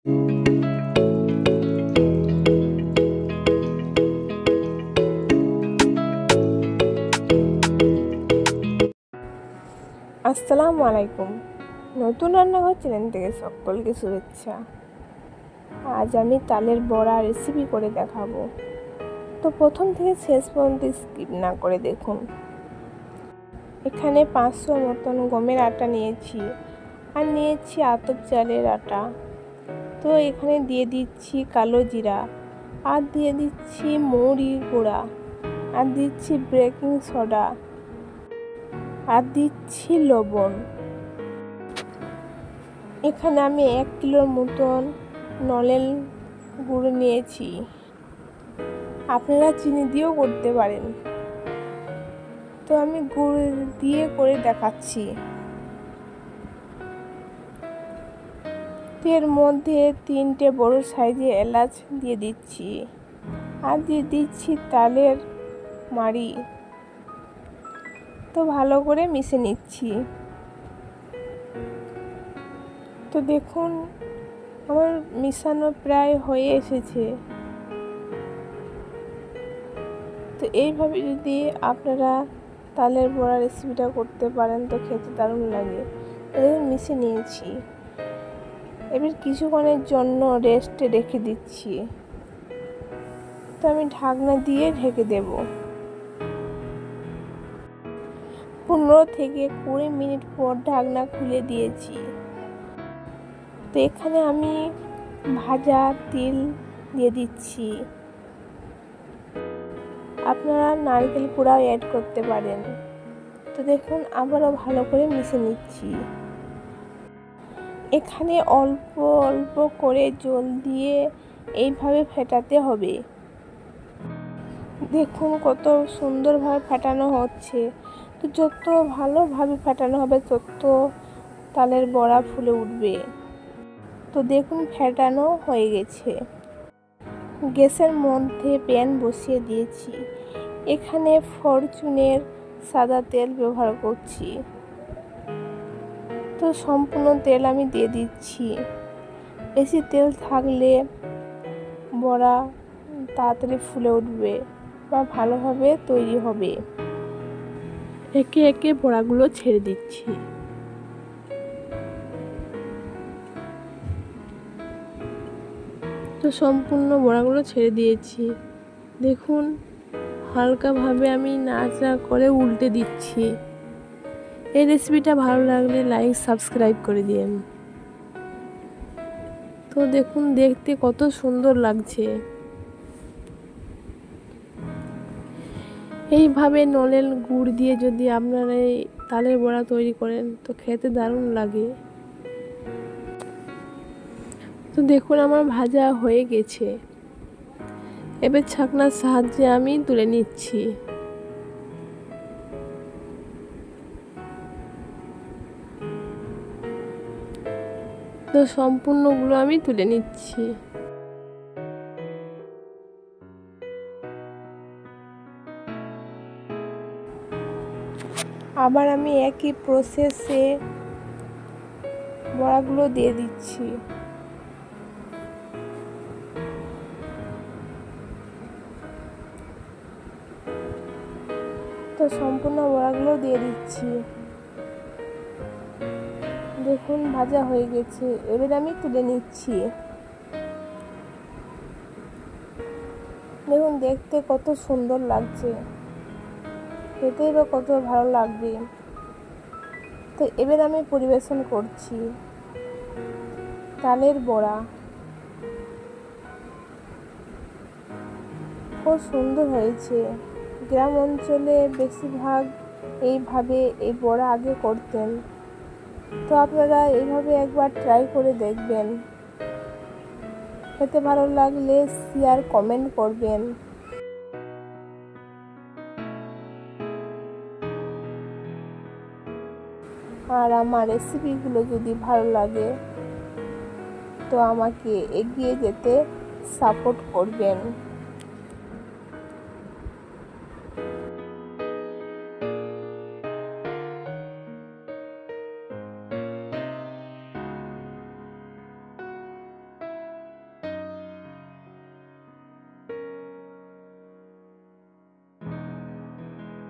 আসসালামু আলাইকুম। নতুন রান্নাঘর চ্যানেল থেকে সকলকে শুভেচ্ছা। আজ আমি তালের বড়া রেসিপি করে দেখাবো, তো প্রথম থেকে শেষ পর্যন্ত স্কিপ না করে দেখুন। এখানে 500 মতন গমের আটা নিয়েছি, আর নিয়েছি আতপ চালের আটা। তো এখানে দিয়ে দিচ্ছি কালো জিরা, আর দিয়ে দিচ্ছি মৌরি গুঁড়া, আর দিচ্ছি বেকিং সোডা, আর দিচ্ছি লবণ। এখানে আমি 1 কিলোর মতন নলেন গুঁড়ো নিয়েছি, আপনারা চিনি দিয়েও করতে পারেন। তো আমি গুড় দিয়ে করে দেখাচ্ছি। এর মধ্যে 3টে বড় সাইজে এলাচ দিয়ে দিচ্ছি, আর দিয়ে দিচ্ছি তালের মাড়ি। তো ভালো করে মিশে নিচ্ছি। তো দেখুন আমার মিশানো প্রায় হয়ে এসেছে। তো এইভাবে যদি আপনারা তালের বড়া রেসিপিটা করতে পারেন তো খেতে দারুণ লাগে। এবার মিশে নিয়েছি, এবার কিছুক্ষণের জন্য রেস্টে রেখে দিচ্ছি। তো আমি ঢাকনা দিয়ে ঢেকে দেব। 15 থেকে 20 মিনিট পর ঢাকনা খুলে দিয়েছি। তো এখানে আমি ভাজা তিল দিয়ে দিচ্ছি, আপনারা নারকেল কুড়াও অ্যাড করতে পারেন। তো দেখুন আবারও ভালো করে মিশে নিচ্ছি। এখানে অল্প অল্প করে জল দিয়ে এইভাবে ফেটাতে হবে। দেখুন কত সুন্দরভাবে ফেটানো হচ্ছে। তো যত ভালোভাবে ফেটানো হবে তত তালের বড়া ফুলে উঠবে। তো দেখুন ফেটানো হয়ে গেছে। গ্যাসের মধ্যে প্যান বসিয়ে দিয়েছি। এখানে ফরচুনের সাদা তেল ব্যবহার করছি। তো সম্পূর্ণ তেল আমি দিয়ে দিচ্ছি। বেশি তেল থাকলে বড়া তাড়াতাড়ি ফুলে উঠবে বা ভালোভাবে তৈরি হবে। একে একে বড়াগুলো ছেড়ে দিচ্ছি। তো সম্পূর্ণ বড়াগুলো ছেড়ে দিয়েছি। দেখুন হালকাভাবে আমি নাড়াচাড়া করে উল্টে দিচ্ছি। এই রেসিপিটা ভালো লাগলে লাইক সাবস্ক্রাইব করে দিন। তো দেখুন দেখতে কত সুন্দর লাগছে। এইভাবে নলেন গুড় দিয়ে যদি আপনারা এই তালের বড়া তৈরি করেন তো খেতে দারুণ লাগে। তো দেখুন আমার ভাজা হয়ে গেছে। এবার ছাকনার সাহায্যে আমি তুলে নিচ্ছি। তো সম্পূর্ণগুলো আমি তুলে নিচ্ছি। আবার আমি একই প্রসেসে বড়াগুলো দিয়ে দিচ্ছি। তো সম্পূর্ণ বড়াগুলো দিয়ে দিচ্ছি। দেখুন ভাজা হয়ে গেছে, এবার আমি তুলে নিচ্ছি। দেখুন দেখতে কত সুন্দর লাগছে, খেতেই বা কত ভালো লাগবে। তো এবার আমি পরিবেশন করছি তালের বড়া। খুব সুন্দর হয়েছে। গ্রাম অঞ্চলে বেশিরভাগ এইভাবে এই বড়া আগে করতেন। তো আপনারা এইভাবে একবার ট্রাই করে দেখবেন। খেতে ভালো লাগলে শেয়ার কমেন্ট করবেন। আর আমার রেসিপিগুলো যদি ভালো লাগে তো আমাকে এগিয়ে যেতে সাপোর্ট করবেন।